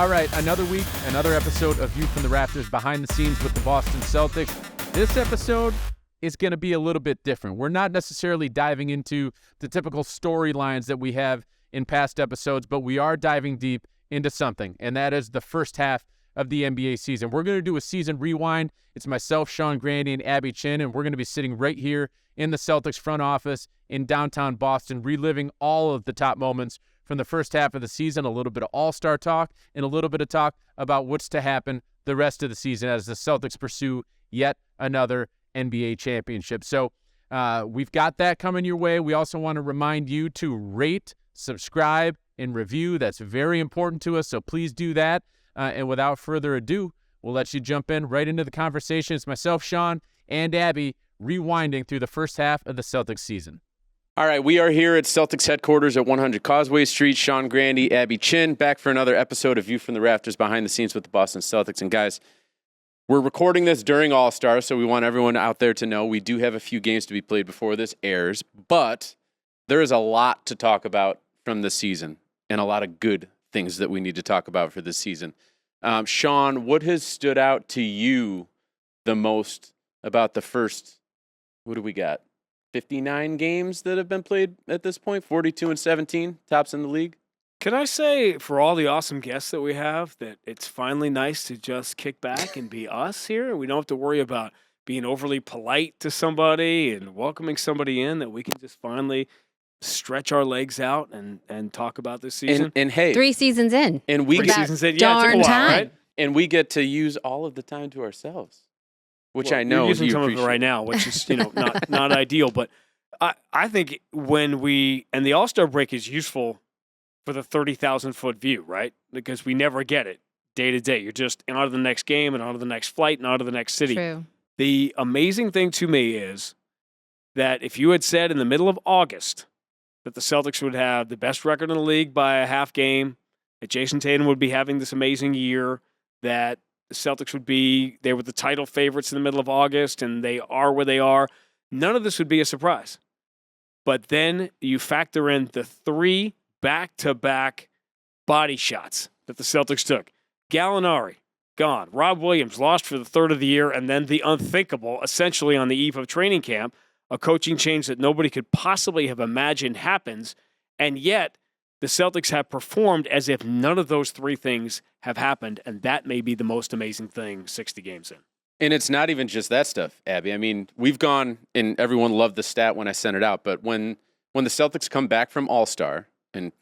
All right, another week, another episode of View from the Rafters behind the scenes with the Boston Celtics. This episode is going to be a little bit different. We're not necessarily diving into the typical storylines that we have in past episodes, but we are diving deep into something, and that is the first half of the NBA season. We're going to do a season rewind. It's myself, Sean Grande, and Abby Chin, and we're going to be sitting right here in the Celtics front office in downtown Boston, reliving all of the top moments from the first half of the season, a little bit of all-star talk, and a little bit of talk about what's to happen the rest of the season as the Celtics pursue yet another NBA championship. So we've got that coming your way. We also want to remind you to rate, subscribe, and review. That's very important to us, so please do that. And without further ado, we'll let you jump in right into the conversation. It's myself, Sean, and Abby rewinding through the first half of the Celtics season. All right, we are here at Celtics headquarters at 100 Causeway Street. Sean Grande, Abby Chin, back for another episode of View from the Rafters behind the scenes with the Boston Celtics. And guys, we're recording this during All-Star, so we want everyone out there to know we do have a few games to be played before this airs, but there is a lot to talk about from this season and a lot of good things that we need to talk about for this season. Sean, what has stood out to you the most about the first, what do we got, 59 games that have been played at this point, 42-17, tops in the league? Can I say, for all the awesome guests that we have, that it's finally nice to just kick back and be us here? We don't have to worry about being overly polite to somebody and welcoming somebody in, that we can just finally stretch our legs out and talk about this season. And hey, 3 seasons in. And we get, seasons in. Yeah, it took a while, time. right? And we get to use all of the time to ourselves, which Well, I know you're using you some of appreciate. it right now, which is not ideal. But I think when and the All-Star break is useful for the 30,000-foot view, right? Because we never get it day to day. You're just on to the next game and on to the next flight and on to the next city. True. The amazing thing to me is that if you had said in the middle of August that the Celtics would have the best record in the league by a half game, that Jayson Tatum would be having this amazing year, that the Celtics they were the title favorites in the middle of August, and they are where they are, none of this would be a surprise. But then you factor in the 3 back-to-back body shots that the Celtics took. Gallinari, gone. Rob Williams lost for the third of the year, and then the unthinkable, essentially on the eve of training camp, a coaching change that nobody could possibly have imagined happens, and yet the Celtics have performed as if none of those 3 things have happened, and that may be the most amazing thing 60 games in. And it's not even just that stuff, Abby. I mean, we've gone, and everyone loved the stat when I sent it out, but when the Celtics come back from All-Star, and,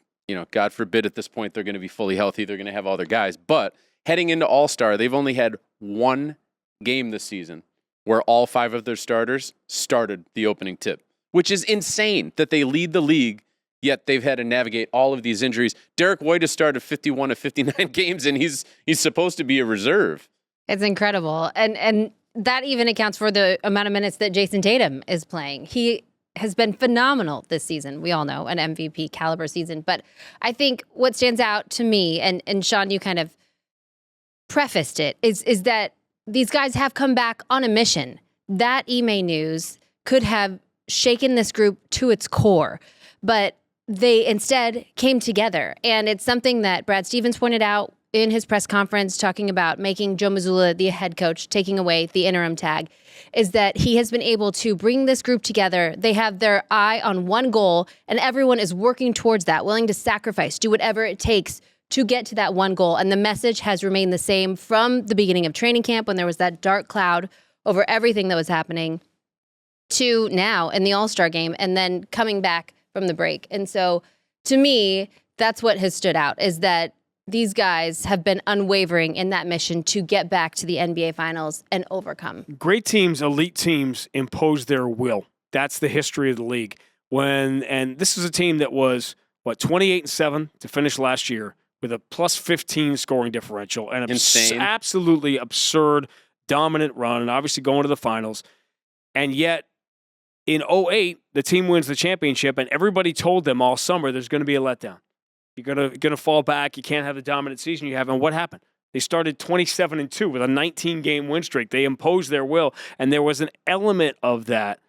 God forbid at this point they're going to be fully healthy, they're going to have all their guys, but heading into All-Star, they've only had 1 game this season where all 5 of their starters started the opening tip, which is insane that they lead the league, yet they've had to navigate all of these injuries. Derrick White has started 51 of 59 games, and he's supposed to be a reserve. It's incredible. And that even accounts for the amount of minutes that Jayson Tatum is playing. He has been phenomenal this season. We all know, an MVP caliber season. But I think what stands out to me, and Sean, you kind of prefaced it, is that these guys have come back on a mission. That Ime news could have shaken this group to its core, but they instead came together. And it's something that Brad Stevens pointed out in his press conference, talking about making Joe Mazzulla the head coach, taking away the interim tag, is that he has been able to bring this group together. They have their eye on one goal, and everyone is working towards that, willing to sacrifice, do whatever it takes to get to that one goal. And the message has remained the same from the beginning of training camp, when there was that dark cloud over everything that was happening, to now in the All-Star game, and then coming back from the break. And so to me, that's what has stood out, is that these guys have been unwavering in that mission to get back to the NBA Finals and overcome. Great teams, elite teams, impose their will. That's the history of the league. And this is a team that was, 28-7 to finish last year with a plus 15 scoring differential, and absolutely absurd, dominant run, and obviously going to the finals. And yet, in 2008, the team wins the championship, and everybody told them all summer there's going to be a letdown. You're gonna fall back. You can't have the dominant season you have. And what happened? They started 27-2 with a 19-game win streak. They imposed their will, and there was an element of that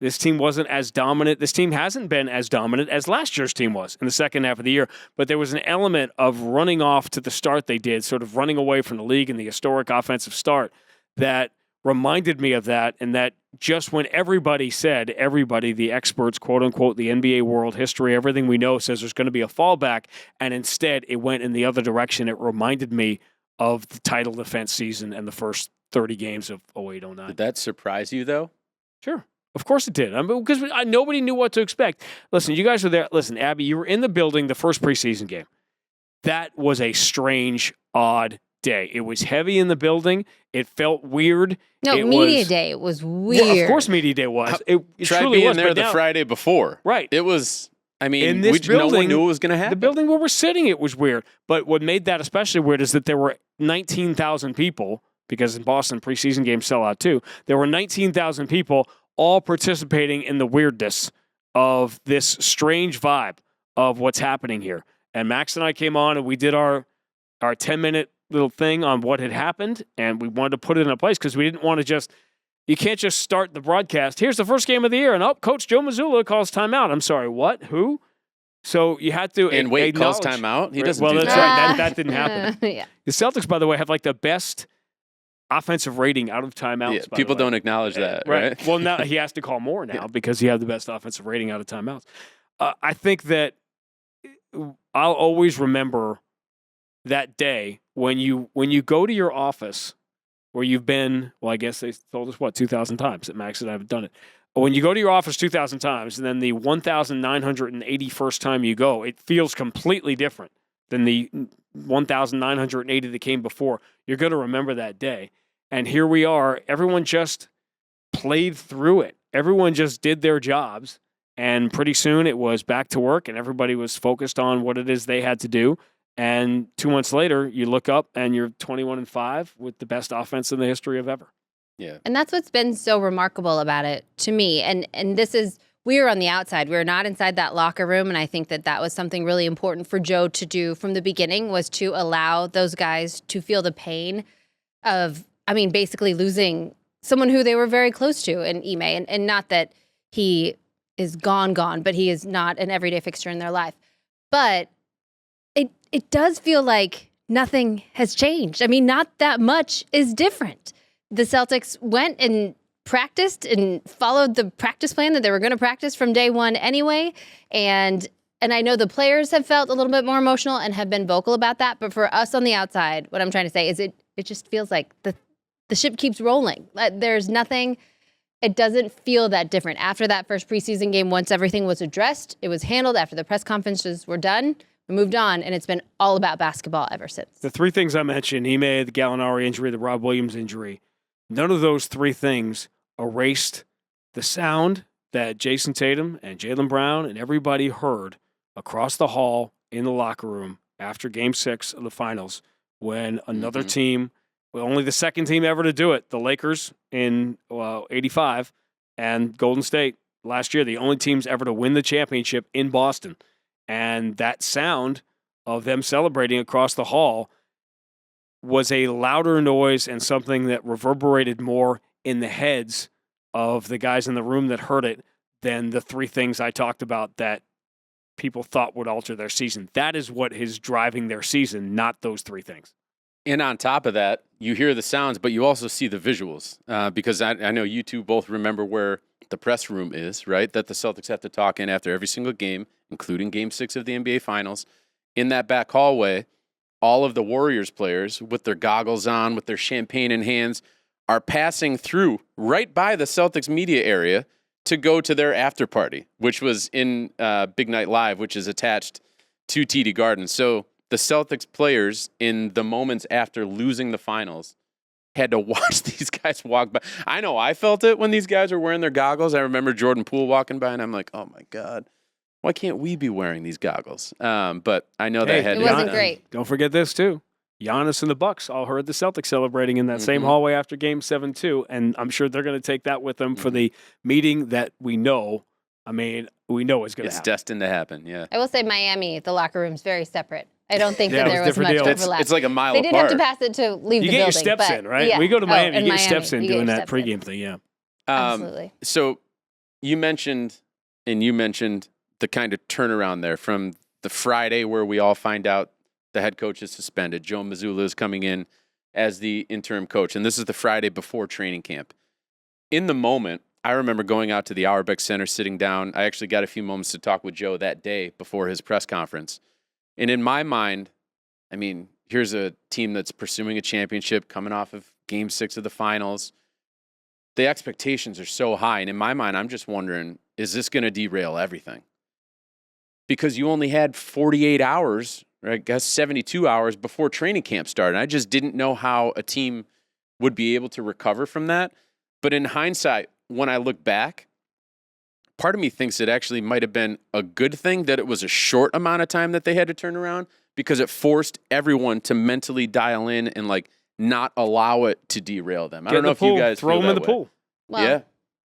This team wasn't as dominant. This team hasn't been as dominant as last year's team was in the second half of the year. But there was an element of running off to the start they did, sort of running away from the league and the historic offensive start that reminded me of that. And that just when everybody, the experts, quote unquote, the NBA world history, everything we know says there's going to be a fallback. And instead it went in the other direction. It reminded me of the title defense season and the first 30 games of 08-09. Did that surprise you, though? Sure. Of course it did. I mean, because nobody knew what to expect. Listen, you guys were there. Listen, Abby, you were in the building the first preseason game. That was a strange, odd day. It was heavy in the building. It felt weird. No, media day was weird. Well, of course media day was. It Tried truly being was. there the Friday before. Right. It was, I mean, in this no building, one knew it was going to happen. The building where we're sitting, it was weird. But what made that especially weird is that there were 19,000 people, because in Boston, preseason games sell out too. There were 19,000 people all participating in the weirdness of this strange vibe of what's happening here. And Max and I came on and we did our 10-minute little thing on what had happened, and we wanted to put it in a place because we didn't want to you can't just start the broadcast. Here's the first game of the year, and Coach Joe Mazzulla calls timeout. I'm sorry, what? Who? So you had to and wait, calls timeout? He doesn't do that's that. right. That didn't happen. Yeah. The Celtics, by the way, have like the best offensive rating out of timeouts. Yeah, people don't acknowledge that, right? Well, now he has to call more now because he had the best offensive rating out of timeouts. I think that I'll always remember that day when you go to your office where you've been, well, I guess they told us, 2,000 times that Max and I have done it. When you go to your office 2,000 times and then the 1,981st time you go, it feels completely different than the 1,980 that came before. You're going to remember that day. And here we are. Everyone just played through it. Everyone just did their jobs. And pretty soon it was back to work and everybody was focused on what it is they had to do. And 2 months later, you look up and you're 21-5 with the best offense in the history of ever. Yeah. And that's what's been so remarkable about it to me. And this is, we were on the outside. We were not inside that locker room. And I think that was something really important for Joe to do from the beginning, was to allow those guys to feel the pain of, basically losing someone who they were very close to in Ime. And not that he is gone, but he is not an everyday fixture in their life. But it does feel like nothing has changed. Not that much is different. The Celtics went and practiced and followed the practice plan that they were going to practice from day one anyway. And I know the players have felt a little bit more emotional and have been vocal about that. But for us on the outside, what I'm trying to say is it just feels like the ship keeps rolling. There's nothing, it doesn't feel that different. After that first preseason game, once everything was addressed, it was handled after the press conferences were done. We moved on, and it's been all about basketball ever since. The three things I mentioned, Ime, the Gallinari injury, the Rob Williams injury, none of those three things erased the sound that Jayson Tatum and Jaylen Brown and everybody heard across the hall in the locker room after Game 6 of the finals when another team, only the second team ever to do it, the Lakers in 85 and Golden State last year, the only teams ever to win the championship in Boston. And that sound of them celebrating across the hall was a louder noise and something that reverberated more in the heads of the guys in the room that heard it than the three things I talked about that people thought would alter their season. That is what is driving their season, not those three things. And on top of that, you hear the sounds, but you also see the visuals because I know you two both remember where the press room is, right? That the Celtics have to talk in after every single game, including Game 6 of the NBA Finals. In that back hallway, all of the Warriors players with their goggles on, with their champagne in hands, are passing through right by the Celtics media area to go to their after party, which was in Big Night Live, which is attached to TD Garden. So the Celtics players, in the moments after losing the finals, had to watch these guys walk by. I know I felt it when these guys were wearing their goggles. I remember Jordan Poole walking by, and I'm like, oh, my God. Why can't we be wearing these goggles? But I know that had it wasn't great. Don't forget this, too. Giannis and the Bucks all heard the Celtics celebrating in that same hallway after Game 7, too. And I'm sure they're going to take that with them for the meeting that we know. We know it's going to happen. It's destined to happen, yeah. I will say Miami, the locker room's very separate. I don't think that there was much deal. overlap. It's like a mile They apart. didn't have to pass it to leave the building. You get your steps in, right? Yeah. We go to Miami, you get your Miami, steps in you get doing your that steps pregame in. thing, yeah. Absolutely. So you mentioned the kind of turnaround there from the Friday where we all find out the head coach is suspended. Joe Mazzulla is coming in as the interim coach, and this is the Friday before training camp. In the moment, I remember going out to the Auerbach Center, sitting down. I actually got a few moments to talk with Joe that day before his press conference. And in my mind, I mean, here's a team that's pursuing a championship, coming off of Game 6 of the finals. The expectations are so high. And in my mind, I'm just wondering, is this going to derail everything? Because you only had 48 hours, or I guess 72 hours before training camp started. I just didn't know how a team would be able to recover from that. But in hindsight, when I look back, part of me thinks it actually might have been a good thing that it was a short amount of time that they had to turn around, because it forced everyone to mentally dial in and like not allow it to derail them. I don't know if you guys throw them in the pool. Well, yeah,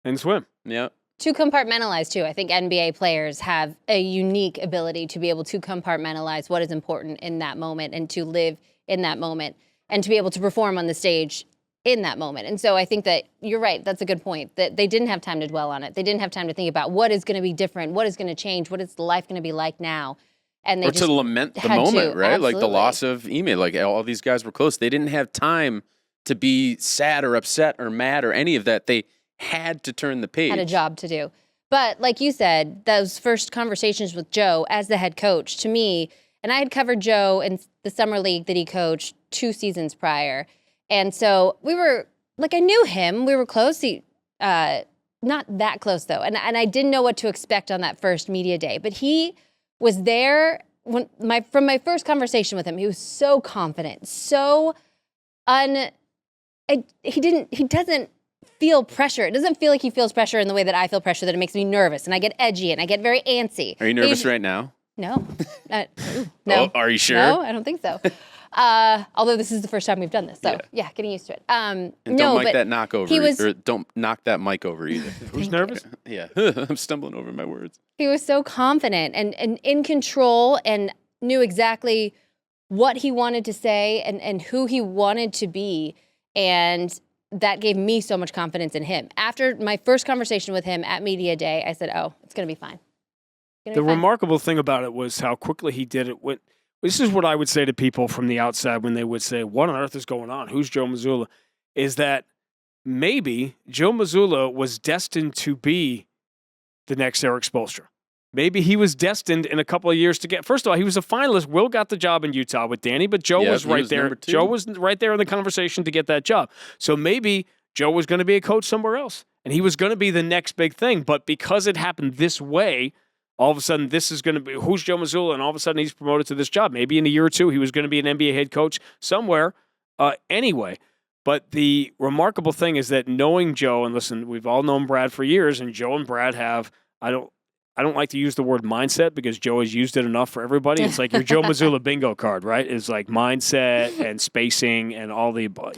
and swim. Yeah. To compartmentalize, too. I think NBA players have a unique ability to be able to compartmentalize what is important in that moment and to live in that moment and to be able to perform on the stage in that moment. And so I think that you're right. That's a good point, that they didn't have time to dwell on it. They didn't have time to think about what is going to be different, what is going to change, what is life going to be like now. And they or to lament the moment, right? Absolutely. Like the loss of Ime. Like all these guys were close. They didn't have time to be sad or upset or mad or any of that. They had to turn the page. Had a job to do. But like you said, those first conversations with Joe as the head coach, to me, and I had covered Joe in the summer league that he coached 2 seasons prior. And so we were, like, I knew him. We were close. Not that close, though. And I didn't know what to expect on that first media day. But he was there from my first conversation with him. He was so confident, so he doesn't feel pressure. It doesn't feel like he feels pressure in the way that I feel pressure, that it makes me nervous and I get edgy and I get very antsy. Are you nervous right now? No. No. Oh, are you sure? No, I don't think so. Although this is the first time we've done this. So, yeah getting used to it. And don't mic that knock over. Or don't knock that mic over either. Who's nervous? Yeah. I'm stumbling over my words. He was so confident and in control and knew exactly what he wanted to say and who he wanted to be. And that gave me so much confidence in him. After my first conversation with him at Media Day, I said, oh, it's going to be fine. The remarkable thing about it was how quickly he did it. This is what I would say to people from the outside when they would say, what on earth is going on? Who's Joe Mazzulla? Is that maybe Joe Mazzulla was destined to be the next Eric Spoelstra. Maybe he was destined in a couple of years to get. First of all, he was a finalist. Will got the job in Utah with Danny, but Joe was right there. Joe was right there in the conversation to get that job. So maybe Joe was going to be a coach somewhere else, and he was going to be the next big thing. But because it happened this way, all of a sudden this is going to be who's Joe Mazzulla, and all of a sudden he's promoted to this job. Maybe in a year or two he was going to be an NBA head coach somewhere. Anyway. But the remarkable thing is that knowing Joe, and listen, we've all known Brad for years, and Joe and Brad have. I don't like to use the word mindset because Joe has used it enough for everybody. It's like your Joe Mazzulla bingo card, right? It's like mindset and spacing and all the above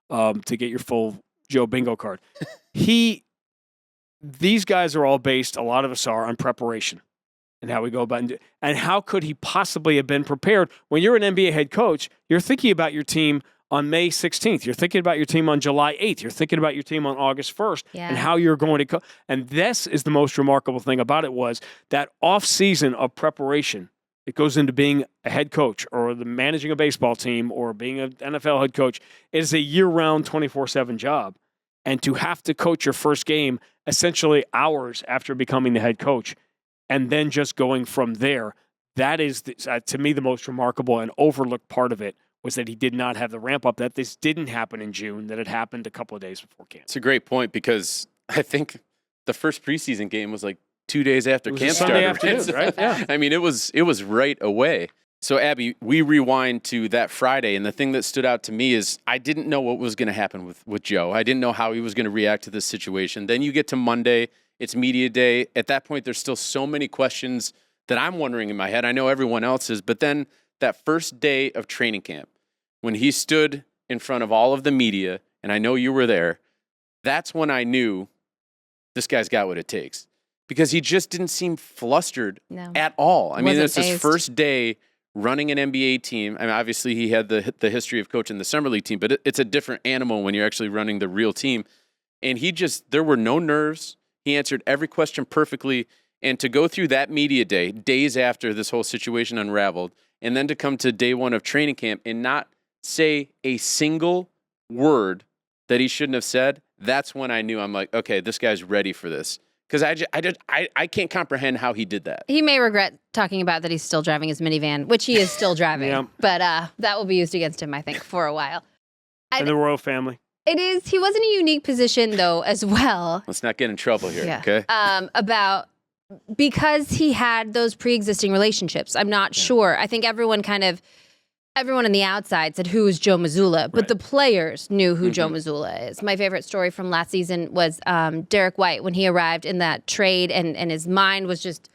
to get your full Joe bingo card. These guys are all based, a lot of us are, on preparation and how we go about it. And how could he possibly have been prepared? When you're an NBA head coach, you're thinking about your team on May 16th. You're thinking about your team on July 8th. You're thinking about your team on August 1st and how you're going to and this is the most remarkable thing about it was that off season of preparation. It goes into being a head coach or the managing a baseball team or being an NFL head coach. It is a year-round 24/7 job. And to have to coach your first game essentially hours after becoming the head coach and then just going from there, that is, to me, the most remarkable and overlooked part of it. Was that he did not have the ramp up, that this didn't happen in June, that it happened a couple of days before camp. It's a great point because I think the first preseason game was like 2 days after camp started. Sunday afternoon, right? Yeah. I mean, it was right away. So, Abby, we rewind to that Friday, and the thing that stood out to me is I didn't know what was going to happen with Joe. I didn't know how he was going to react to this situation. Then you get to Monday, it's media day. At that point, there's still so many questions that I'm wondering in my head. I know everyone else is, but then that first day of training camp, when he stood in front of all of the media, and I know you were there, that's when I knew this guy's got what it takes. Because he just didn't seem flustered at all. I mean, it's his first day running an NBA team. I mean, obviously he had the history of coaching the Summer League team, but it's a different animal when you're actually running the real team. And there were no nerves. He answered every question perfectly. And to go through that media day, days after this whole situation unraveled, and then to come to day one of training camp and not say a single word that he shouldn't have said, that's when I knew. I'm like, okay, this guy's ready for this. Because I can't comprehend how he did that. He may regret talking about that he's still driving his minivan, which he is still driving. Yeah. But that will be used against him, I think, for a while. And the royal family. It is. He was in a unique position, though, as well. Let's not get in trouble here, okay? Because he had those pre-existing relationships. I'm not sure. I think everyone on the outside said, who is Joe Mazzulla? But the players knew who Joe Mazzulla is. My favorite story from last season was Derrick White when he arrived in that trade and his mind was just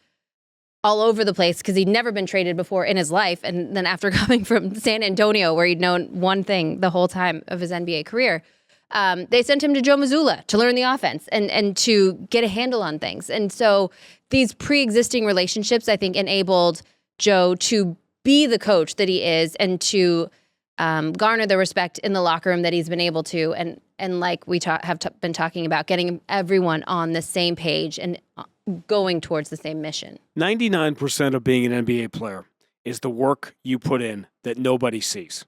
all over the place because he'd never been traded before in his life. And then after coming from San Antonio, where he'd known one thing the whole time of his NBA career, they sent him to Joe Mazzulla to learn the offense and to get a handle on things. And so these pre-existing relationships, I think, enabled Joe to be the coach that he is and to garner the respect in the locker room that he's been able to. And like we have been talking about, getting everyone on the same page and going towards the same mission. 99% of being an NBA player is the work you put in that nobody sees.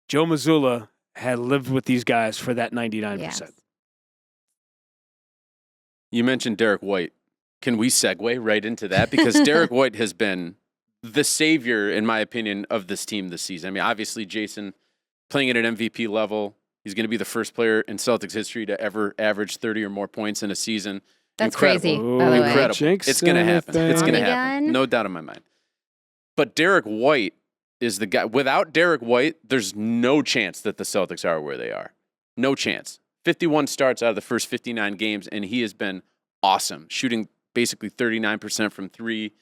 Joe Mazzulla had lived with these guys for that 99%. Yes. You mentioned Derrick White. Can we segue right into that? Because Derrick White has been the savior, in my opinion, of this team this season. I mean, obviously, Jayson playing at an MVP level. He's going to be the first player in Celtics history to ever average 30 or more points in a season. That's Incredible. crazy, by the way. Incredible. It's going to happen. It's going to happen. Again? No doubt in my mind. But Derrick White is the guy. Without Derrick White, there's no chance that the Celtics are where they are. No chance. 51 starts out of the first 59 games, and he has been awesome, shooting basically 39% from three,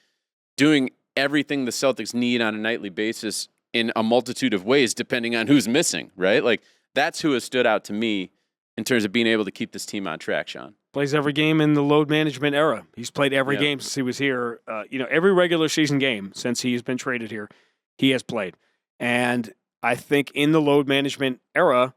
doing everything the Celtics need on a nightly basis in a multitude of ways, depending on who's missing, right? Like, that's who has stood out to me in terms of being able to keep this team on track, Sean. Plays every game in the load management era. He's played every game since he was here. Every regular season game since he's been traded here, he has played. And I think in the load management era,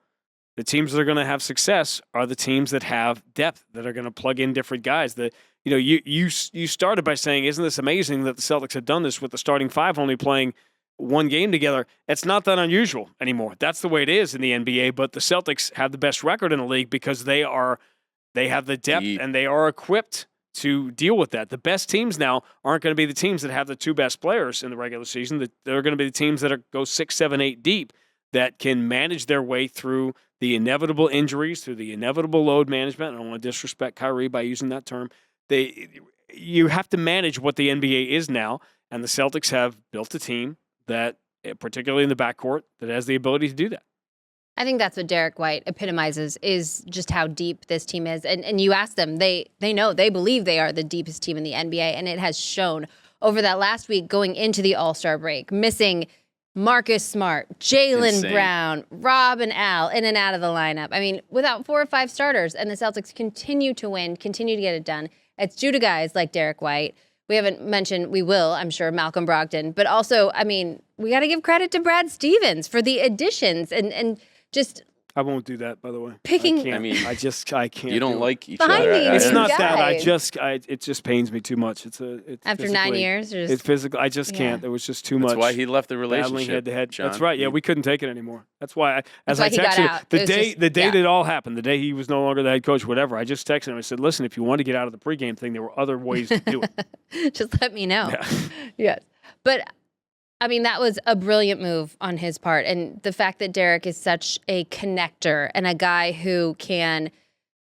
the teams that are going to have success are the teams that have depth, that are going to plug in different guys. You started by saying, isn't this amazing that the Celtics have done this with the starting five only playing one game together? It's not that unusual anymore. That's the way it is in the NBA, but the Celtics have the best record in the league because they have the depth and they are equipped to deal with that. The best teams now aren't going to be the teams that have the two best players in the regular season. They're going to be the teams that go 6, 7, 8 deep that can manage their way through the inevitable injuries, through the inevitable load management. I don't want to disrespect Kyrie by using that term. You have to manage what the NBA is now, and the Celtics have built a team that, particularly in the backcourt, that has the ability to do that. I think that's what Derrick White epitomizes, is just how deep this team is. And you ask them, they know, they believe they are the deepest team in the NBA, and it has shown over that last week going into the All-Star break, missing Marcus Smart, Jaylen Brown, Rob and Al in and out of the lineup. I mean, without 4 or 5 starters, and the Celtics continue to win, continue to get it done. It's due to guys like Derrick White. We haven't mentioned, we will, I'm sure, Malcolm Brogdon. But also, I mean, we got to give credit to Brad Stevens for the additions and just... I won't do that, by the way. Picking... I can't. You don't like each Behind other. me, It's these not guys. that. It just pains me too much. It's After 9 years? It's physical. I just can't. There was just too much. That's why he left the relationship. Head to head. John. That's right. Yeah, we couldn't take it anymore. That's why, That's why I he got texted out. the day that it all happened, the day he was no longer the head coach, whatever. I just texted him. I said, "Listen, if you want to get out of the pregame thing, there were other ways to do it. Just let me know." Yeah. Yes. But I mean, that was a brilliant move on his part. And the fact that Derrick is such a connector and a guy who can,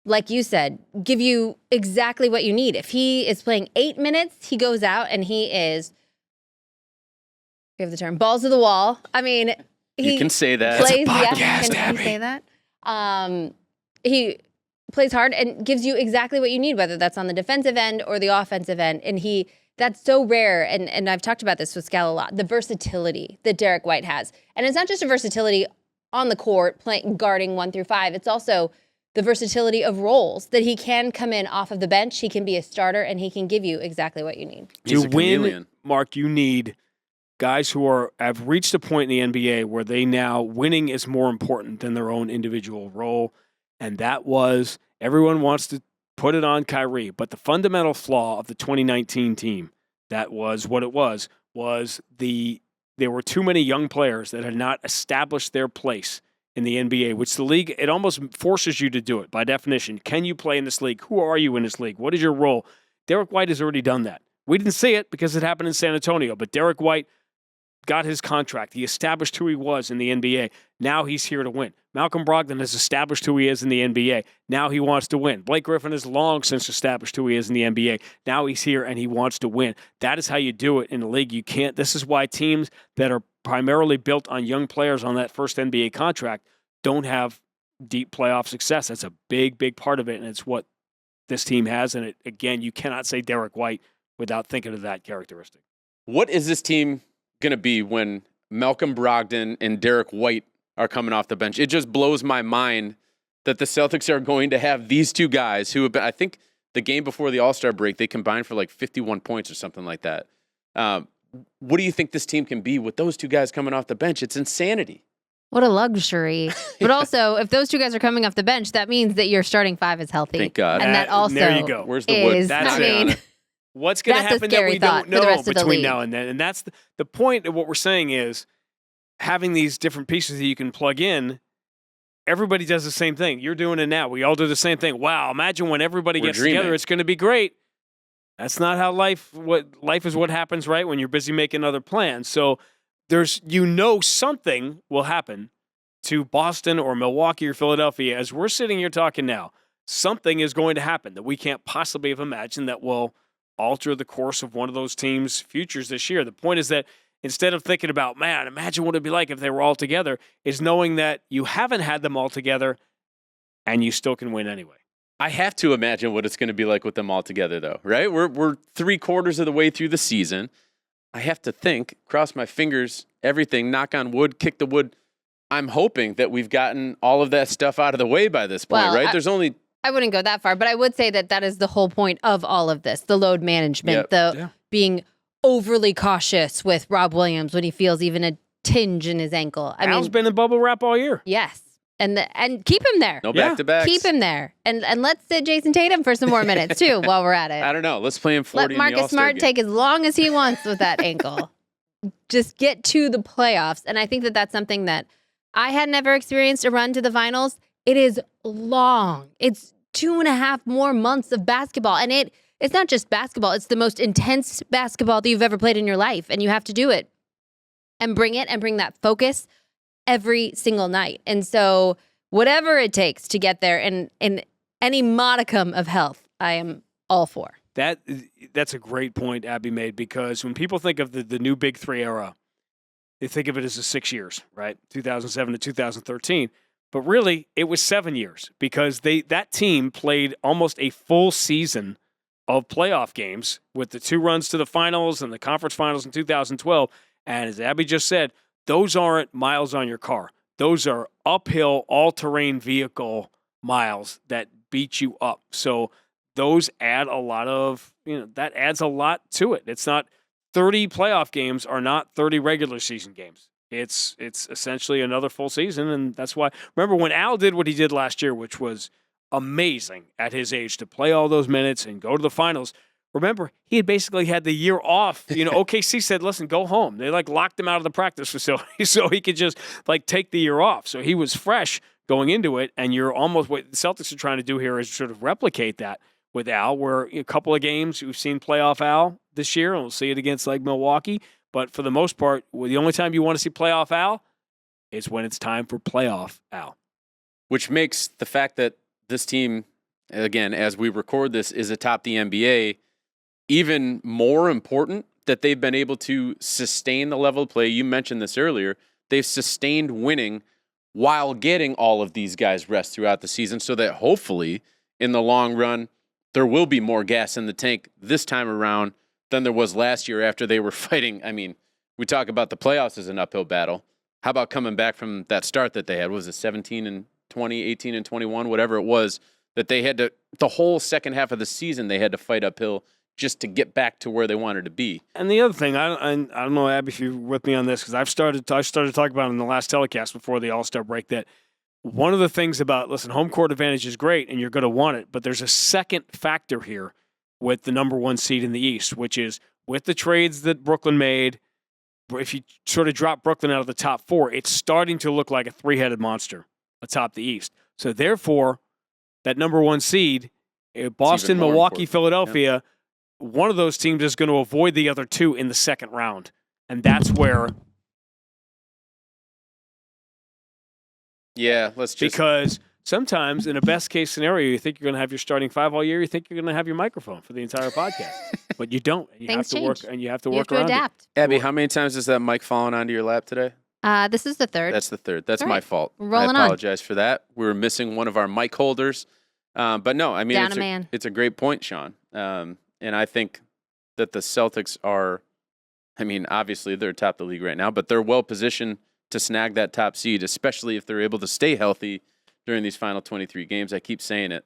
like you said, give you exactly what you need. If he is playing 8 minutes, he goes out and he is, we have the term, balls to the wall. I mean, You can say that. plays, It's a podcast, can he say that? He plays hard and gives you exactly what you need, whether that's on the defensive end or the offensive end. And that's so rare, and I've talked about this with Scal a lot, the versatility that Derrick White has. And it's not just a versatility on the court, guarding 1 through 5. It's also the versatility of roles, that he can come in off of the bench, he can be a starter, and he can give you exactly what you need. He's To a chameleon. win, Mark, you need guys who have reached a point in the NBA where they now winning is more important than their own individual role. And that was, everyone wants to put it on Kyrie. But the fundamental flaw of the 2019 team, that was what it was there were too many young players that had not established their place in the NBA, which the league, it almost forces you to do it by definition. Can you play in this league? Who are you in this league? What is your role? Derrick White has already done that. We didn't see it because it happened in San Antonio, but Derrick White got his contract. He established who he was in the NBA. Now he's here to win. Malcolm Brogdon has established who he is in the NBA. Now he wants to win. Blake Griffin has long since established who he is in the NBA. Now he's here and he wants to win. That is how you do it in the league. You can't. This is why teams that are primarily built on young players on that first NBA contract don't have deep playoff success. That's a big, big part of it, and it's what this team has. And again, you cannot say Derrick White without thinking of that characteristic. What is this team going to be when Malcolm Brogdon and Derrick White are coming off the bench? It just blows my mind that the Celtics are going to have these two guys who have been, I think the game before the All-Star break, they combined for like 51 points or something like that. What do you think this team can be with those two guys coming off the bench? It's insanity. What a luxury. But also, if those two guys are coming off the bench, that means that your starting five is healthy. Thank God. And that also there you go. Where's the wood? is, That's I mean, what's going to That's a happen that scary we thought don't for the know rest of the between league. now and then? And that's the point of what we're saying is having these different pieces that you can plug in. Everybody does the same thing. You're doing it now. We all do the same thing. Wow, imagine when everybody gets together, it's going to be great. That's not how life is what happens, right? When you're busy making other plans. So there's, something will happen to Boston or Milwaukee or Philadelphia. As we're sitting here talking now, something is going to happen that we can't possibly have imagined that will alter the course of one of those teams' futures this year. The point is that instead of thinking about, man, imagine what it'd be like if they were all together, is knowing that you haven't had them all together and you still can win anyway. I have to imagine what it's going to be like with them all together, though, right? We're 3/4 of the way through the season. I have to think, cross my fingers, everything, knock on wood, kick the wood. I'm hoping that we've gotten all of that stuff out of the way by this point, Well, right? There's only... I wouldn't go that far, but I would say that that is the whole point of all of this, the load management, being overly cautious with Rob Williams when he feels even a tinge in his ankle. Al's been in bubble wrap all year. Yes. And keep him there. No back-to-backs. Keep him there. And let's sit Jayson Tatum for some more minutes, too, while we're at it. I don't know. Let's play him 40 Let in the Marcus All-Star Smart game. take as long as he wants with that ankle. Just get to the playoffs. And I think that that's something that I had never experienced a run to the finals. It is long. It's 2.5 more months of basketball. And it's not just basketball. It's the most intense basketball that you've ever played in your life. And you have to do it and bring that focus every single night. And so whatever it takes to get there in any modicum of health, I am all for. That's a great point Abby made, because when people think of the new Big Three era, they think of it as the 6 years, right? 2007 to 2013. But really, it was 7 years, because that team played almost a full season of playoff games with the 2 runs to the finals and the conference finals in 2012. And as Abby just said, those aren't miles on your car. Those are uphill, all-terrain vehicle miles that beat you up. So those add a lot of, that adds a lot to it. It's not 30 playoff games are not 30 regular season games. It's essentially another full season, and that's why. Remember when Al did what he did last year, which was amazing at his age, to play all those minutes and go to the finals. Remember, he had basically had the year off. OKC said, listen, go home. They locked him out of the practice facility so he could just take the year off. So he was fresh going into it, and you're almost, what the Celtics are trying to do here is sort of replicate that with Al, where a couple of games we've seen playoff Al this year, and we'll see it against Milwaukee. But for the most part, the only time you want to see playoff Al is when it's time for playoff Al. Which makes the fact that this team, again, as we record this, is atop the NBA, even more important, that they've been able to sustain the level of play. You mentioned this earlier. They've sustained winning while getting all of these guys rest throughout the season, so that hopefully in the long run, there will be more gas in the tank this time around than there was last year after they were fighting. I mean, we talk about the playoffs as an uphill battle. How about coming back from that start that they had? Was it 17 and 20, 18 and 21, whatever it was, that they had to, the whole second half of the season, they had to fight uphill just to get back to where they wanted to be. And the other thing, I don't know, Abby, if you're with me on this, because I started talking about it in the last telecast before the All-Star break, that one of the things about, listen, home court advantage is great and you're going to want it, but there's a second factor here with the number 1 seed in the East, which is with the trades that Brooklyn made, if you sort of drop Brooklyn out of the top 4, it's starting to look like a 3-headed monster atop the East. So therefore, that number 1 seed, Boston, Milwaukee, Philadelphia, one of those teams is going to avoid the other 2 in the second round. And that's where... Yeah, let's just... Because sometimes in a best-case scenario, you think you're going to have your starting 5 all year, you think you're going to have your microphone for the entire podcast. But you don't. And you Things have to change. work, and you have to You have work to around adapt. Abby, how many times has that mic fallen onto your lap today? This is the third. That's the third. That's All my right. fault. Rolling I on. apologize for that. We were missing one of our mic holders. But no, I mean, Down a man. it's a great point, Sean. And I think that the Celtics are, I mean, obviously they're top of the league right now, but they're well positioned to snag that top seed, especially if they're able to stay healthy during these final 23 games. I keep saying it.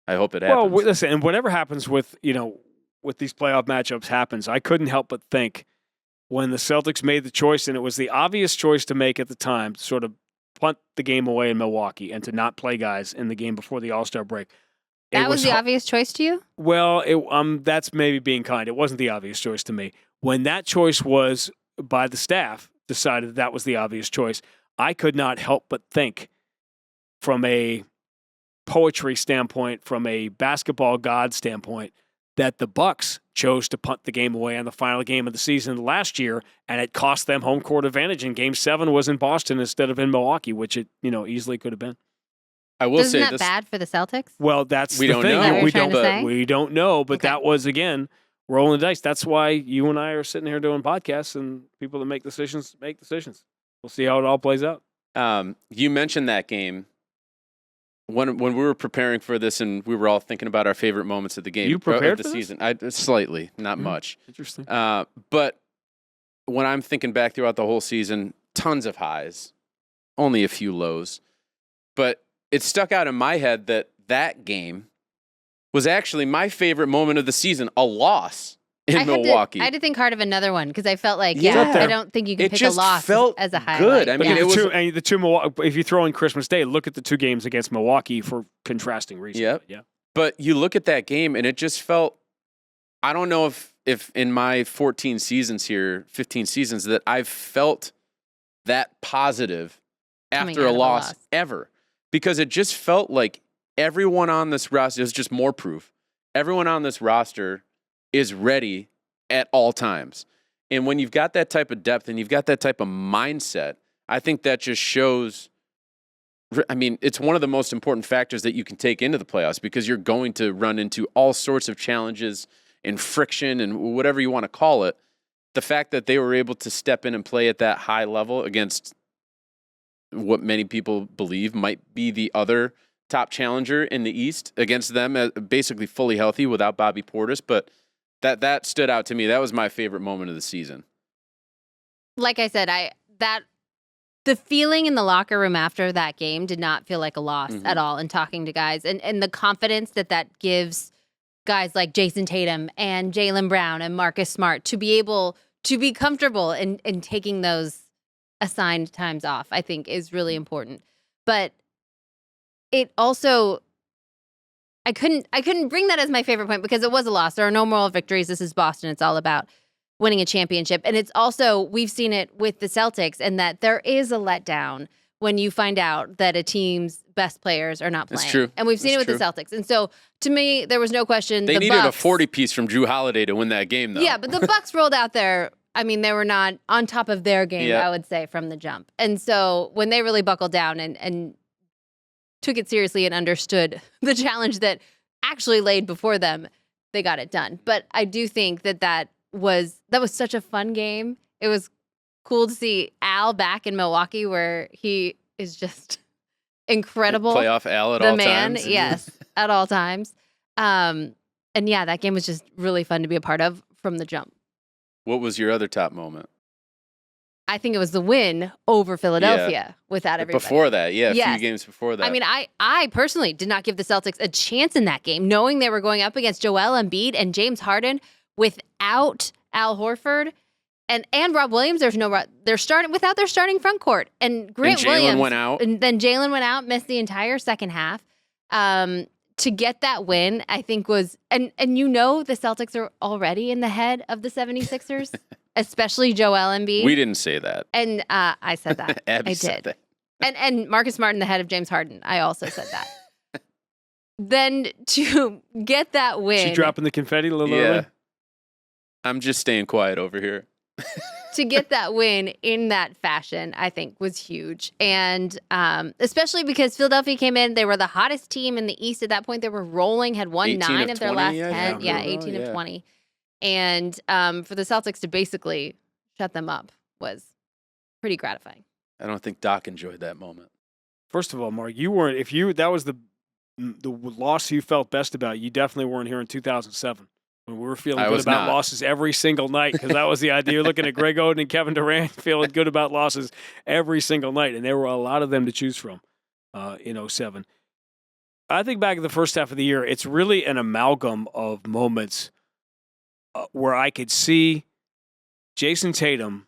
I hope it happens. Well, listen, and whatever happens with these playoff matchups happens, I couldn't help but think when the Celtics made the choice, and it was the obvious choice to make at the time, to sort of punt the game away in Milwaukee and to not play guys in the game before the All-Star break. That was the obvious choice to you? Well, that's maybe being kind. It wasn't the obvious choice to me. When that choice was by the staff, decided that was the obvious choice, I could not help but think from a poetry standpoint, from a basketball god standpoint, that the Bucks chose to punt the game away on the final game of the season last year, and it cost them home court advantage. And Game 7 was in Boston instead of in Milwaukee, which it easily could have been. I will Isn't say that this. bad for the Celtics? Well, that's We the don't thing. know. Is that what We you're trying don't. to say? We don't know. But Okay. that was again rolling the dice. That's why you and I are sitting here doing podcasts, and people that make decisions make decisions. We'll see how it all plays out. You mentioned that game. When we were preparing for this and we were all thinking about our favorite moments of the game, You prepared of the for this? season, slightly, not much. Interesting. But when I'm thinking back throughout the whole season, tons of highs, only a few lows. But it stuck out in my head that game was actually my favorite moment of the season, a loss in Milwaukee. I had to think hard of another one because I felt like, Yeah. I don't think you can It pick just a loss felt as a highlight. good. I But mean, it was the two Milwaukee. If you throw in Christmas Day, look at the 2 games against Milwaukee for contrasting reasons. Yep. Yeah. But you look at that game and it just felt, I don't know if in my 14 seasons here, 15 seasons, that I've felt that positive Coming after out a of a loss loss. ever. Because it just felt like everyone on this roster, there's just more proof. Everyone on this roster is ready at all times. And when you've got that type of depth and you've got that type of mindset, I think that just shows, I mean, it's one of the most important factors that you can take into the playoffs because you're going to run into all sorts of challenges and friction and whatever you want to call it. The fact that they were able to step in and play at that high level against what many people believe might be the other top challenger in the East, against them basically fully healthy without Bobby Portis, but that stood out to me. That was my favorite moment of the season. Like I said, the feeling in the locker room after that game did not feel like a loss at all in talking to guys. And the confidence that gives guys like Jayson Tatum and Jaylen Brown and Marcus Smart to be able to be comfortable in taking those assigned times off, I think is really important. But it also, I couldn't bring that as my favorite point because it was a loss. There are no moral victories. This is Boston. It's all about winning a championship. And it's also, we've seen it with the Celtics, and that there is a letdown when you find out that a team's best players are not playing. It's true. And we've seen It's it with the Celtics. And so to me, there was no question. They the needed Bucks, a 40-piece from Drew Holiday to win that game, though. Yeah, but the Bucks rolled out there. I mean, they were not on top of their game, Yeah. I would say, from the jump. And so when they really buckled down and took it seriously and understood the challenge that actually laid before them, they got it done. But I do think that was such a fun game. It was cool to see Al back in Milwaukee, where he is just incredible. Playoff Al at the all man, times. yes, at all times. And yeah, that game was just really fun to be a part of from the jump. What was your other top moment? I think it was the win over Philadelphia without everybody. Before that, yeah, a Yes. few games before that. I mean, I personally did not give the Celtics a chance in that game, knowing they were going up against Joel Embiid and James Harden without Al Horford. and Rob Williams. They're starting without their starting front court, and Grant Jaylen Williams went out. and then Jaylen went out, missed the entire second half. To get that win, I think was and the Celtics are already in the head of the 76ers, especially Joel Embiid. We didn't say that. And I said that. Abby I said did. that. And Marcus Smart in the head of James Harden. I also said that. Then to get that win. She dropping the confetti a little early? I'm just staying quiet over here. To get that win in that fashion, I think was huge. And especially because Philadelphia came in, they were the hottest team in the East at that point. They were rolling, had won 9 of their 20, last yeah, 10. Yeah, 18 of 20. And for the Celtics to basically shut them up was pretty gratifying. I don't think Doc enjoyed that moment. First of all, Mark, you weren't. If you that was the loss you felt best about, you definitely weren't here in 2007 when we were feeling good about losses every single night, because that was the idea. You're looking at Greg Oden and Kevin Durant feeling good about losses every single night, and there were a lot of them to choose from in 07. I think back in the first half of the year, it's really an amalgam of moments where I could see Jayson Tatum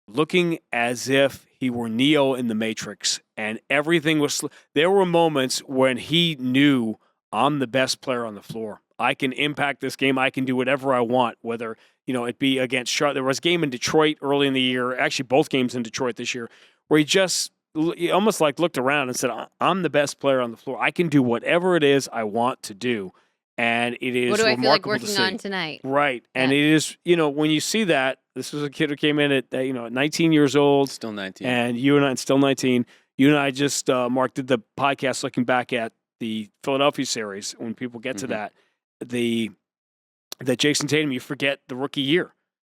looking as if he were Neo in the Matrix, and everything was. There were moments when he knew, I'm the best player on the floor. I can impact this game. I can do whatever I want, whether it be against Charlotte. There was a game in Detroit early in the year, actually both games in Detroit this year, where he almost like looked around and said, I'm the best player on the floor. I can do whatever it is I want to do. And it is what do I feel like remarkable to working see. on tonight? Right. And it is, when you see that, this was a kid who came in at 19 years old. Still 19. And you and I, still 19. You and I just, Mark, did the podcast looking back at the Philadelphia series. When people get to that, that Jayson Tatum, you forget the rookie year.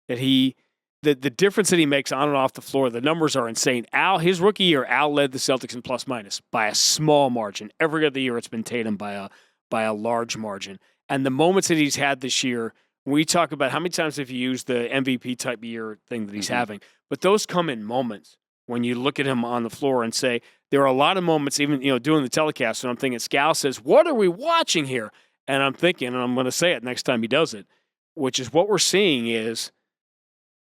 That the difference that he makes on and off the floor, the numbers are insane. His rookie year, Al led the Celtics in plus minus by a small margin. Every other year it's been Tatum by a large margin. And the moments that he's had this year, we talk about how many times have you used the MVP type year thing that he's having, but those come in moments when you look at him on the floor and say, there are a lot of moments, even, doing the telecast, and I'm thinking, Scal says, what are we watching here? And I'm thinking, and I'm going to say it next time he does it, which is what we're seeing is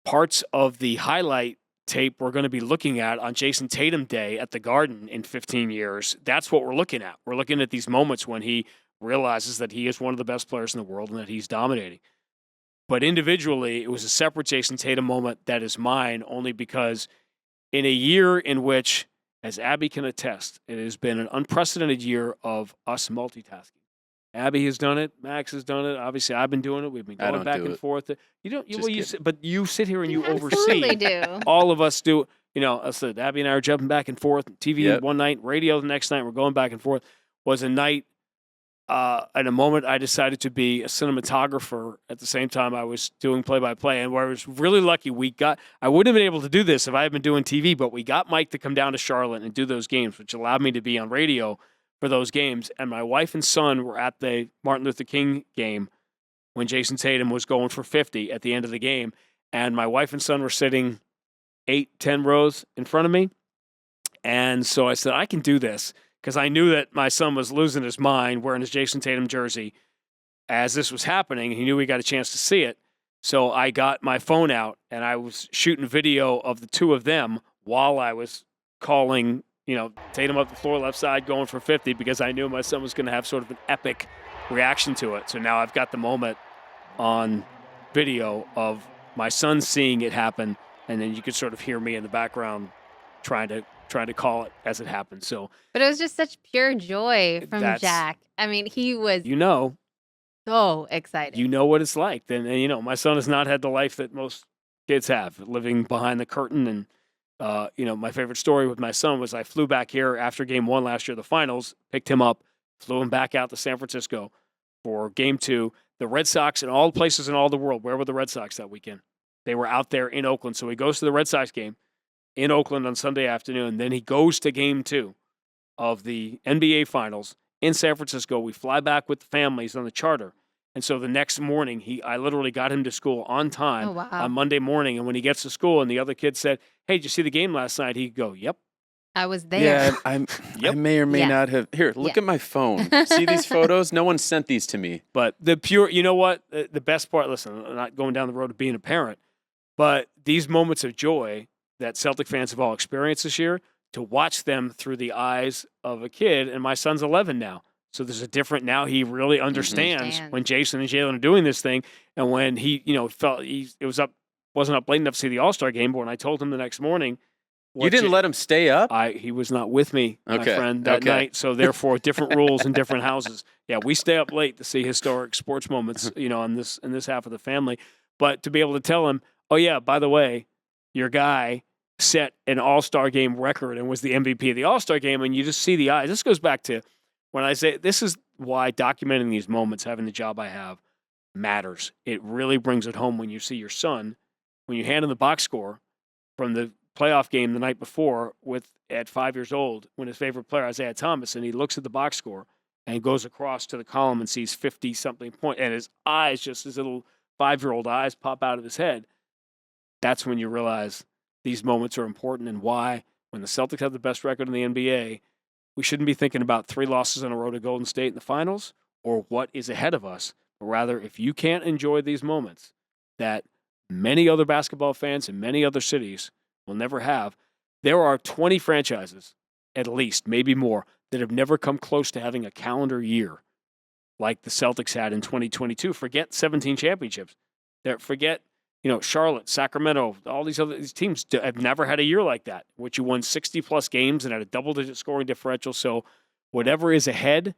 parts of the highlight tape we're going to be looking at on Jayson Tatum Day at the Garden in 15 years. That's what we're looking at. We're looking at these moments when he realizes that he is one of the best players in the world and that he's dominating. But individually, it was a separate Jayson Tatum moment that is mine, only because in a year in which, as Abby can attest, it has been an unprecedented year of us multitasking. Abby has done it. Max has done it. Obviously, I've been doing it. We've been going back and forth. You don't. But you sit here and you oversee. Do. All of us do. I said Abby and I are jumping back and forth. TV one night, radio the next night. We're going back and forth. Was a night. At a moment, I decided to be a cinematographer at the same time I was doing play-by-play, and where I was really lucky. I wouldn't have been able to do this if I had been doing TV, but we got Mike to come down to Charlotte and do those games, which allowed me to be on radio for those games. And my wife and son were at the Martin Luther King game when Jayson Tatum was going for 50 at the end of the game. And my wife and son were sitting 8-10 rows in front of me. And so I said, I can do this, because I knew that my son was losing his mind wearing his Jayson Tatum jersey as this was happening. He knew we got a chance to see it. So I got my phone out and I was shooting video of the two of them while I was calling, Tatum up the floor, left side, going for 50, because I knew my son was going to have sort of an epic reaction to it. So now I've got the moment on video of my son seeing it happen, and then you could sort of hear me in the background trying to call it as it happened. So, but it was just such pure joy from Jack. I mean, he was so excited. You know what it's like. And my son has not had the life that most kids have, living behind the curtain. And my favorite story with my son was I flew back here after game 1 last year, the finals, picked him up, flew him back out to San Francisco for game 2. The Red Sox, and all the places in all the world, where were the Red Sox that weekend? They were out there in Oakland. So he goes to the Red Sox game in Oakland on Sunday afternoon. Then he goes to game 2 of the NBA Finals in San Francisco. We fly back with the families on the charter. And so the next morning, I literally got him to school on time on Monday morning. And when he gets to school and the other kid said, hey, did you see the game last night? He'd go, yep. I was there. Yeah, I may or may not have. Here, look at my phone. See these photos? No one sent these to me. But the best part, listen, I'm not going down the road of being a parent, but these moments of joy that Celtic fans have all experienced this year, to watch them through the eyes of a kid, and my son's 11 now. So there's a different, now he really understands when Jayson and Jaylen are doing this thing, and when he, felt wasn't up late enough to see the All-Star game, but when I told him the next morning, you didn't let him stay up? He was not with me, my friend, that night. So therefore, different rules in different houses. Yeah, we stay up late to see historic sports moments, in this half of the family. But to be able to tell him, oh yeah, by the way, your guy set an All-Star game record and was the MVP of the All-Star game, and you just see the eyes. This goes back to when I say this is why documenting these moments, having the job I have, matters. It really brings it home when you see your son, when you hand him the box score from the playoff game the night before at 5 years old, when his favorite player, Isaiah Thomas, and he looks at the box score and goes across to the column and sees 50-something point, and his eyes, just his little 5-year-old eyes pop out of his head. That's when you realize these moments are important, and why, when the Celtics have the best record in the NBA, we shouldn't be thinking about 3 losses in a row to Golden State in the finals or what is ahead of us. But rather, if you can't enjoy these moments that many other basketball fans in many other cities will never have, there are 20 franchises, at least, maybe more, that have never come close to having a calendar year like the Celtics had in 2022. Forget 17 championships. Forget Charlotte, Sacramento, all these teams have never had a year like that, which you won 60-plus games and had a double-digit scoring differential. So whatever is ahead,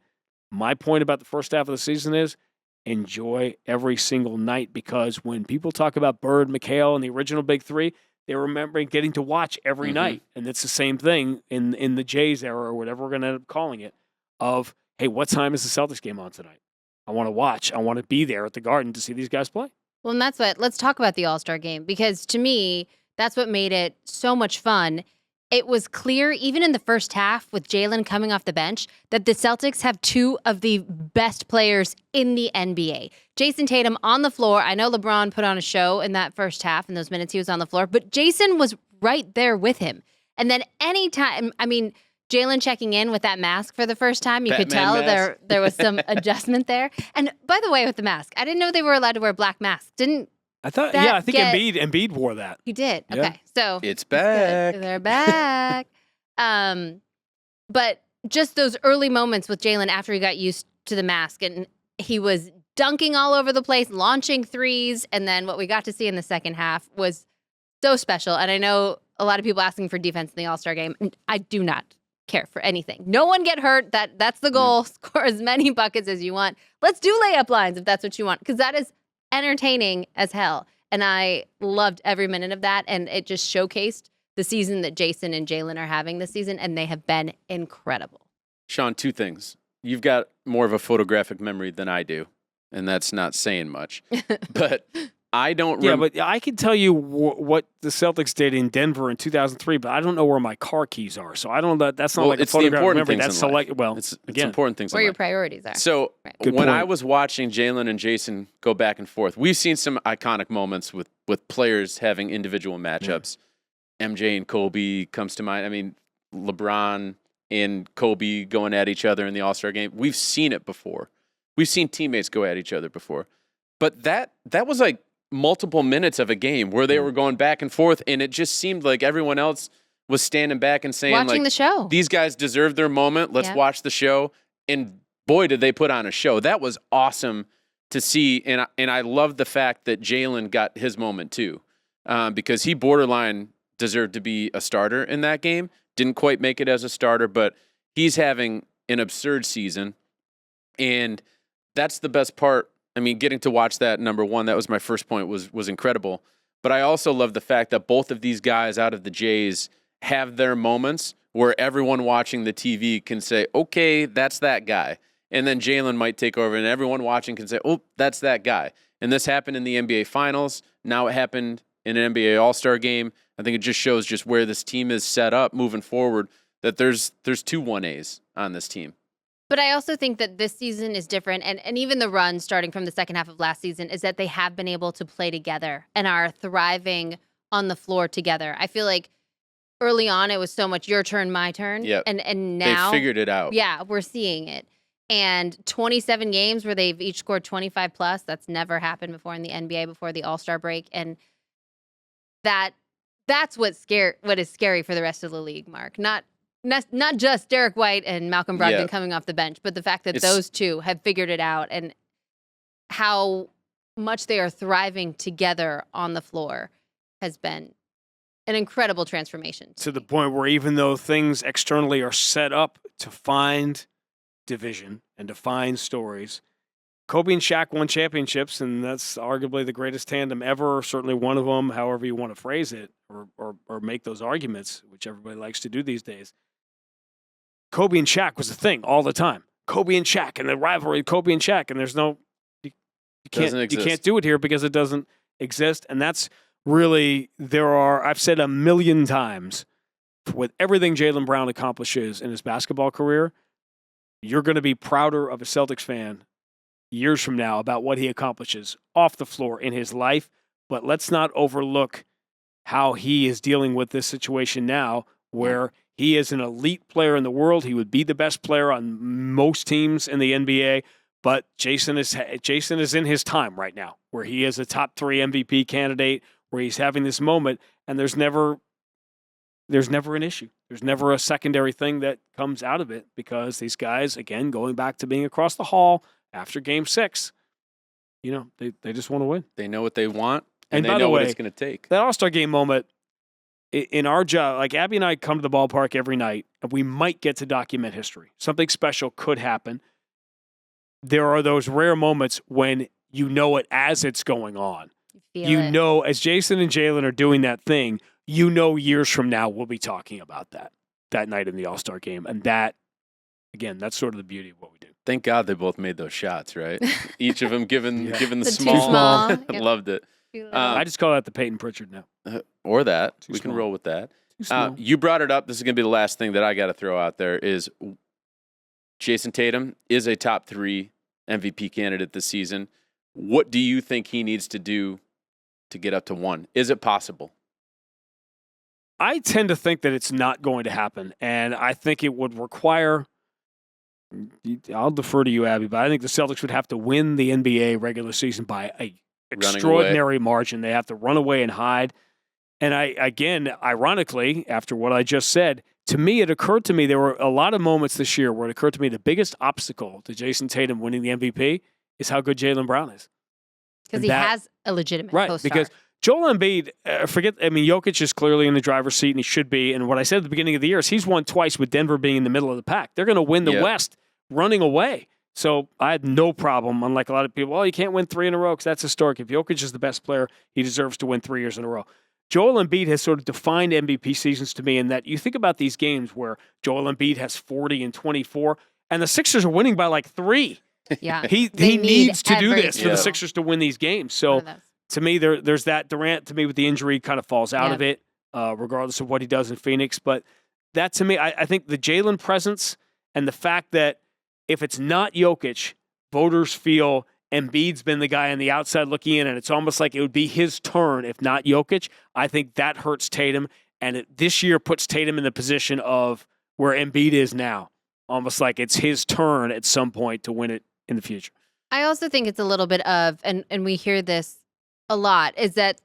my point about the first half of the season is enjoy every single night, because when people talk about Bird, McHale, and the original Big Three, they're remembering getting to watch every night. And it's the same thing in the Jays era, or whatever we're going to end up calling it, of, hey, what time is the Celtics game on tonight? I want to watch. I want to be there at the Garden to see these guys play. Well, and let's talk about the All-Star game, because to me, that's what made it so much fun. It was clear, even in the first half, with Jaylen coming off the bench, that the Celtics have 2 of the best players in the NBA. Jayson Tatum on the floor. I know LeBron put on a show in that first half, in those minutes he was on the floor, but Jayson was right there with him. And then anytime, Jaylen checking in with that mask for the first time, you could tell there was some adjustment there. And by the way, with the mask, I didn't know they were allowed to wear black masks. I think Embiid wore that. He did. Yeah. Okay, so it's back. They're back. But just those early moments with Jaylen after he got used to the mask, and he was dunking all over the place, launching threes, and then what we got to see in the second half was so special. And I know a lot of people asking for defense in the All-Star game, and I do not care for anything. No one get hurt. That's the goal. Score as many buckets as you want. Let's do layup lines if that's what you want, because that is entertaining as hell. And I loved every minute of that. And it just showcased the season that Jayson and Jaylen are having this season. And they have been incredible. Sean, 2 things. You've got more of a photographic memory than I do. And that's not saying much. But I don't remember. Yeah, but I can tell you what the Celtics did in Denver in 2003, but I don't know where my car keys are. So I don't know. That's not like a photographic memory. That's select. Well, it's important things. Where your priorities are. So when I was watching Jaylen and Jayson go back and forth, we've seen some iconic moments with players having individual matchups. MJ and Kobe comes to mind. LeBron and Kobe going at each other in the All-Star game. We've seen it before. We've seen teammates go at each other before. But that was like multiple minutes of a game where they were going back and forth, and it just seemed like everyone else was standing back and saying, watching the show. These guys deserve their moment. Let's watch the show. And boy, did they put on a show. That was awesome to see. And I love the fact that Jaylen got his moment too, because he borderline deserved to be a starter in that game. Didn't quite make it as a starter, but he's having an absurd season. And that's the best part. Getting to watch that, number one, that was my first point, was incredible. But I also love the fact that both of these guys out of the Jays have their moments where everyone watching the TV can say, okay, that's that guy. And then Jaylen might take over, and everyone watching can say, oh, that's that guy. And this happened in the NBA Finals. Now it happened in an NBA All-Star game. I think it just shows just where this team is set up moving forward, that there's 2 1As on this team. But I also think that this season is different, and even the run starting from the second half of last season is that they have been able to play together and are thriving on the floor together. I feel like early on it was so much your turn, my turn. Yep. And now they figured it out. Yeah, we're seeing it. And 27 games where they've each scored 25 plus. That's never happened before in the NBA before the All-Star break. And that's what is scary for the rest of the league, Mark. Not just Derrick White and Malcolm Brogdon coming off the bench, but the fact that those two have figured it out and how much they are thriving together on the floor has been an incredible transformation. To the point where even though things externally are set up to find division and to find stories, Kobe and Shaq won championships, and that's arguably the greatest tandem ever, certainly one of them, however you want to phrase it or make those arguments, which everybody likes to do these days. Kobe and Shaq was a thing all the time. Kobe and Shaq and the rivalry, Kobe and Shaq, and there's no you can't do it here because it doesn't exist, and that's really I've said a million times, with everything Jaylen Brown accomplishes in his basketball career, you're going to be prouder of a Celtics fan years from now about what he accomplishes off the floor in his life. But let's not overlook how he is dealing with this situation now, where he is an elite player in the world. He would be the best player on most teams in the NBA. But Jayson is in his time right now, where he is a top 3 MVP candidate, where he's having this moment, and there's never an issue. There's never a secondary thing that comes out of it, because these guys, again, going back to being across the hall after Game 6, they just want to win. They know what they want, and they know what it's going to take. That All-Star Game moment, in our job, like Abby and I come to the ballpark every night, and we might get to document history. Something special could happen. There are those rare moments when you know it as it's going on. You know, as Jayson and Jaylen are doing that thing, years from now we'll be talking about that night in the All-Star Game. And that, again, that's sort of the beauty of what we do. Thank God they both made those shots, right? Each of them given the small. I loved it. I just call that the Peyton Pritchard now. Or that. Too we small. can roll with that. Too small. You brought it up. This is going to be the last thing that I got to throw out there is Jayson Tatum is a top 3 MVP candidate this season. What do you think he needs to do to get up to 1? Is it possible? I tend to think that it's not going to happen, and I think it would require – I'll defer to you, Abby, but I think the Celtics would have to win the NBA regular season by an extraordinary margin. They have to run away and hide. And ironically, after what I just said, to me, it occurred to me there were a lot of moments this year where it occurred to me the biggest obstacle to Jayson Tatum winning the MVP is how good Jaylen Brown is. Because he has a legitimate co-star. Because Joel Embiid, Jokic is clearly in the driver's seat, and he should be. And what I said at the beginning of the year is he's won twice with Denver being in the middle of the pack. They're going to win the West running away. So I had no problem, unlike a lot of people, you can't win 3 in a row because that's historic. If Jokic is the best player, he deserves to win 3 years in a row. Joel Embiid has sort of defined MVP seasons to me in that you think about these games where Joel Embiid has 40 and 24, and the Sixers are winning by like 3. Yeah, he needs to do this for the Sixers to win these games. So to me, there's that. Durant, to me, with the injury, kind of falls out of it, regardless of what he does in Phoenix. But that, to me, I think the Jaylen presence and the fact that if it's not Jokic, voters feel Embiid's been the guy on the outside looking in, and it's almost like it would be his turn if not Jokic. I think that hurts Tatum, and this year puts Tatum in the position of where Embiid is now, almost like it's his turn at some point to win it in the future. I also think it's a little bit of, and we hear this a lot, is that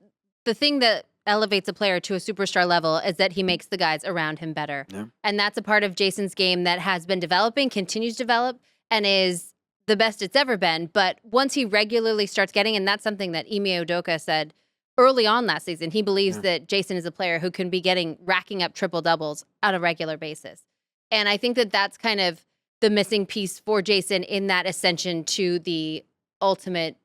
the thing that elevates a player to a superstar level is that he makes the guys around him better. Yeah. And that's a part of Jayson's game that has been developing, continues to develop, and is the best it's ever been. But once he regularly starts getting, and that's something that Ime Udoka said early on last season, he believes that Jayson is a player who can be racking up triple doubles on a regular basis. And I think that that's kind of the missing piece for Jayson in that ascension to the ultimate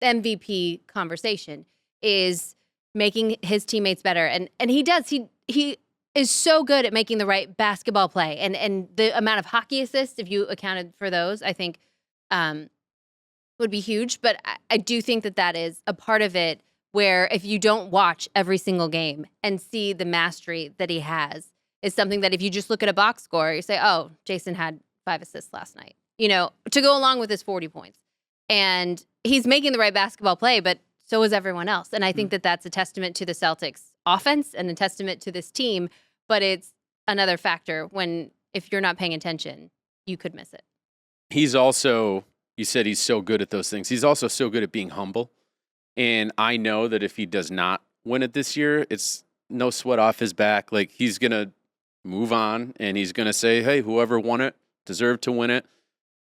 MVP conversation is making his teammates better. And he does. He is so good at making the right basketball play. And the amount of hockey assists, if you accounted for those, I think would be huge. But I do think that is a part of it where if you don't watch every single game and see the mastery that he has, is something that if you just look at a box score, you say, oh, Jayson had 5 assists last night, to go along with his 40 points. And he's making the right basketball play, but so is everyone else. And I think that that's a testament to the Celtics offense and a testament to this team. But it's another factor if you're not paying attention, you could miss it. He's also, you said he's so good at those things. He's also so good at being humble. And I know that if he does not win it this year, it's no sweat off his back. Like, he's going to move on, and he's going to say, hey, whoever won it deserved to win it.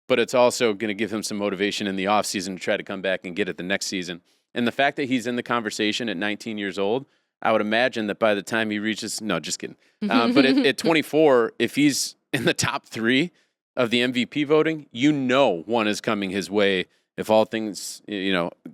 But it's also going to give him some motivation in the offseason to try to come back and get it the next season. And the fact that he's in the conversation at 19 years old, I would imagine that by the time he reaches, no, just kidding. But at 24, if he's in the top 3 of the MVP voting, one is coming his way. If all things,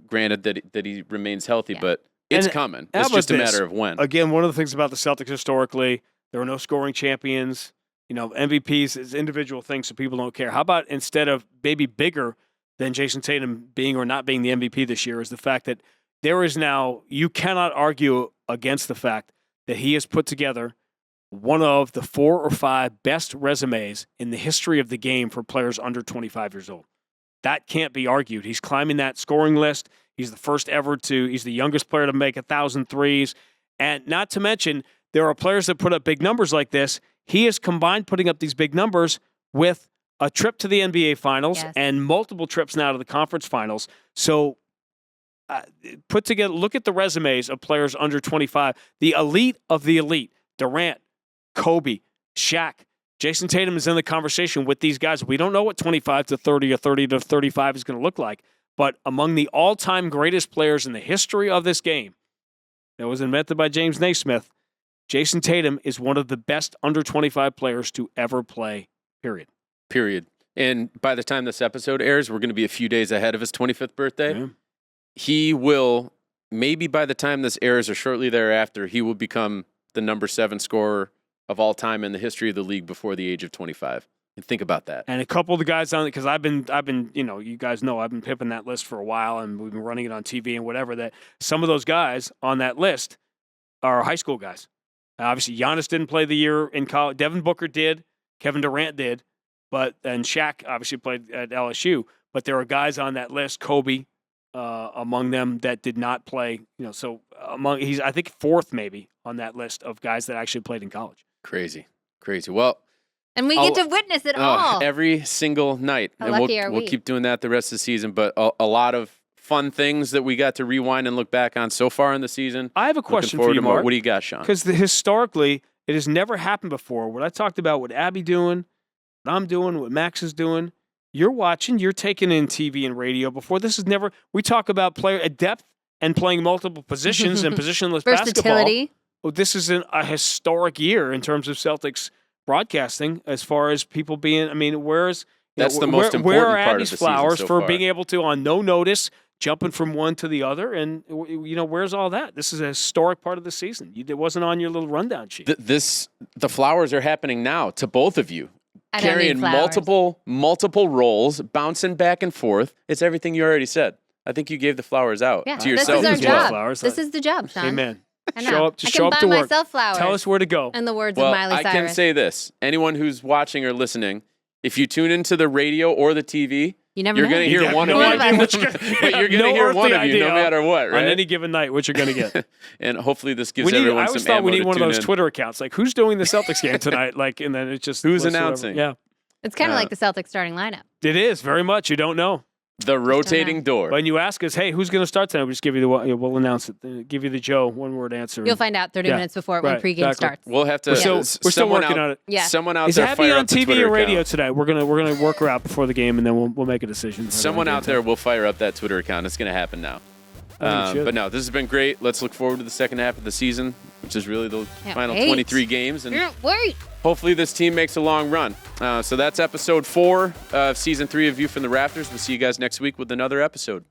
granted that he remains healthy, but it's coming. It's just a matter of when. Again, one of the things about the Celtics historically, there are no scoring champions. MVPs is individual things, so people don't care. How about instead of maybe bigger than Jayson Tatum being or not being the MVP this year is the fact that there is now, you cannot argue against the fact that he has put together one of the 4 or 5 best resumes in the history of the game for players under 25 years old. That can't be argued. He's climbing that scoring list. He's the first ever he's the youngest player to make 1,000 threes. And not to mention, there are players that put up big numbers like this. He has combined putting up these big numbers with a trip to the NBA Finals and multiple trips now to the conference finals. So put together, look at the resumes of players under 25. The elite of the elite, Durant, Kobe, Shaq. Jayson Tatum is in the conversation with these guys. We don't know what 25 to 30 or 30 to 35 is going to look like, but among the all-time greatest players in the history of this game that was invented by James Naismith, Jayson Tatum is one of the best under 25 players to ever play, period. And by the time this episode airs, we're going to be a few days ahead of his 25th birthday. Yeah. He will, maybe by the time this airs or shortly thereafter, he will become the number 7 scorer of all time in the history of the league before the age of 25. And think about that. And a couple of the guys on it, because I've been, you guys know I've been pimping that list for a while, and we've been running it on TV and whatever, that some of those guys on that list are high school guys. Obviously, Giannis didn't play the year in college. Devin Booker did. Kevin Durant did. And Shaq obviously played at LSU. But there are guys on that list, Kobe among them, that did not play. So he's, I think, 4th maybe on that list of guys that actually played in college. Crazy. Well, and we get to witness it all every single night. How and lucky are we? We'll keep doing that the rest of the season. But a lot of fun things that we got to rewind and look back on so far in the season. I have a question for you, Mark. What do you got, Sean? Because historically, it has never happened before. What I talked about, what Abby doing, what I'm doing, what Max is doing, you're watching, you're taking in TV and radio before. This is never, we talk about player depth and playing multiple positions and positionless versatility. Basketball. Well, this is a historic year in terms of Celtics broadcasting as far as people being, where's... That's the most important where are part Abby's of the flowers season so for far. being able to, on no notice, jumping from one to the other? And, where's all that? This is a historic part of the season. It wasn't on your little rundown sheet. The flowers are happening now to both of you. I don't Carrying need flowers. multiple roles, bouncing back and forth. It's everything you already said. I think you gave the flowers out to yourself. This is our as well. job. Flowers. This is the job, Sean. Amen. I know. Show up I to can work. buy myself flowers. Tell us where to go. In the words Well, of Miley Cyrus. I can say this. Anyone who's watching or listening, if you tune into the radio or the TV, you're going to hear one of you. But you're going to hear one of you no matter what, right? On any given night, what you're going to get. And hopefully this gives everyone some ammo. I always thought we need one of those in. Twitter accounts. Like, who's doing the Celtics game tonight? And then it just... Who's announcing? Yeah. It's kind of like the Celtics starting lineup. It is, very much. You don't know. The rotating door. When you ask us, hey, who's going to start tonight? We just give you we'll announce it. Give you the Joe one-word answer. You'll find out 30 minutes before when pregame starts. We'll have to... We're still working on it. Yeah. Someone out is there Abby on TV or radio account. tonight? We're gonna work her out before the game, and then we'll make a decision. Someone out there will fire up that Twitter account. It's going to happen now. But no, this has been great. Let's look forward to the second half of the season, which is really the final 23 games. And hopefully this team makes a long run. So that's episode 4 of season 3 of View from the Rafters. We'll see you guys next week with another episode.